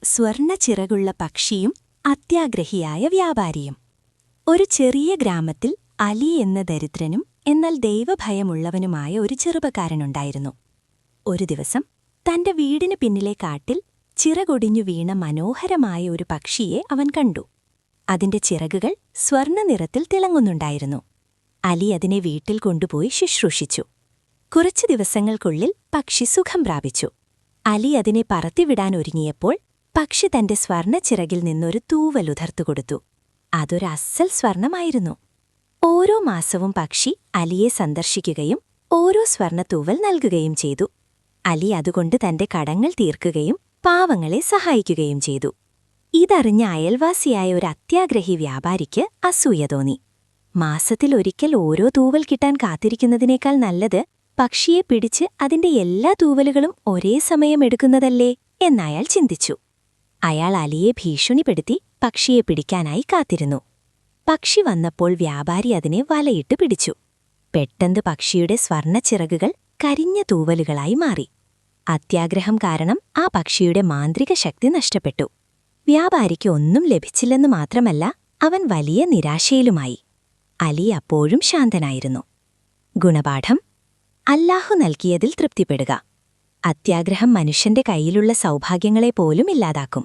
സ്വർണ്ണ ചിറകുള്ള പക്ഷിയും അത്യാഗ്രഹിയായ വ്യാപാരിയും. ഒരു ചെറിയ ഗ്രാമത്തിൽ അലി എന്ന ദരിദ്രനും എന്നാൽ ദൈവഭയമുള്ളവനുമായ ഒരു ചെറുപ്പക്കാരനുണ്ടായിരുന്നു. ഒരു ദിവസം തന്റെ വീടിന് പിന്നിലെ കാട്ടിൽ ചിറകൊടിഞ്ഞു വീണ മനോഹരമായ ഒരു പക്ഷിയെ അവൻ കണ്ടു. അതിന്റെ ചിറകുകൾ സ്വർണ്ണനിറത്തിൽ തിളങ്ങുന്നുണ്ടായിരുന്നു. അലി അതിനെ വീട്ടിൽ കൊണ്ടുപോയി ശുശ്രൂഷിച്ചു. കുറച്ചു ദിവസങ്ങൾക്കുള്ളിൽ പക്ഷി സുഖം പ്രാപിച്ചു. അലി അതിനെ പറത്തിവിടാനൊരുങ്ങിയപ്പോൾ പക്ഷി തന്റെ സ്വർണ്ണച്ചിറകിൽ നിന്നൊരു തൂവലുതിർത്തുകൊടുത്തു. അതൊരസ്സൽ സ്വർണമായിരുന്നു. ഓരോ മാസവും പക്ഷി അലിയെ സന്ദർശിക്കുകയും ഓരോ സ്വർണ്ണത്തൂവൽ നൽകുകയും ചെയ്തു. അലി അതുകൊണ്ട് തന്റെ കടങ്ങൾ തീർക്കുകയും പാവങ്ങളെ സഹായിക്കുകയും ചെയ്തു. ഇതറിഞ്ഞ അയൽവാസിയായ ഒരു അത്യാഗ്രഹി വ്യാപാരിക്ക് അസൂയ തോന്നി. മാസത്തിലൊരിക്കൽ ഓരോ തൂവൽ കിട്ടാൻ കാത്തിരിക്കുന്നതിനേക്കാൾ നല്ലത് പക്ഷിയെ പിടിച്ച് അതിന്റെ എല്ലാ തൂവലുകളും ഒരേ സമയം എടുക്കുന്നതല്ലേ എന്നയാൾ ചിന്തിച്ചു. അയാൾ അലിയെ ഭീഷണിപ്പെടുത്തി പക്ഷിയെ പിടിക്കാനായി കാത്തിരുന്നു. പക്ഷി വന്നപ്പോൾ വ്യാപാരി അതിനെ വലയിട്ട് പിടിച്ചു. പെട്ടെന്ന് പക്ഷിയുടെ സ്വർണ്ണച്ചിറകുകൾ കരിഞ്ഞ തൂവലുകളായി മാറി. അത്യാഗ്രഹം കാരണം ആ പക്ഷിയുടെ മാന്ത്രിക ശക്തി നഷ്ടപ്പെട്ടു. വ്യാപാരിക്ക് ഒന്നും ലഭിച്ചില്ലെന്നു മാത്രമല്ല, അവൻ വലിയ നിരാശയിലുമായി. അലി അപ്പോഴും ശാന്തനായിരുന്നു. ഗുണപാഠം: അല്ലാഹു നൽകിയതിൽ തൃപ്തിപ്പെടുക. അത്യാഗ്രഹം മനുഷ്യന്റെ കയ്യിലുള്ള സൗഭാഗ്യങ്ങളെപ്പോലും ഇല്ലാതാക്കും.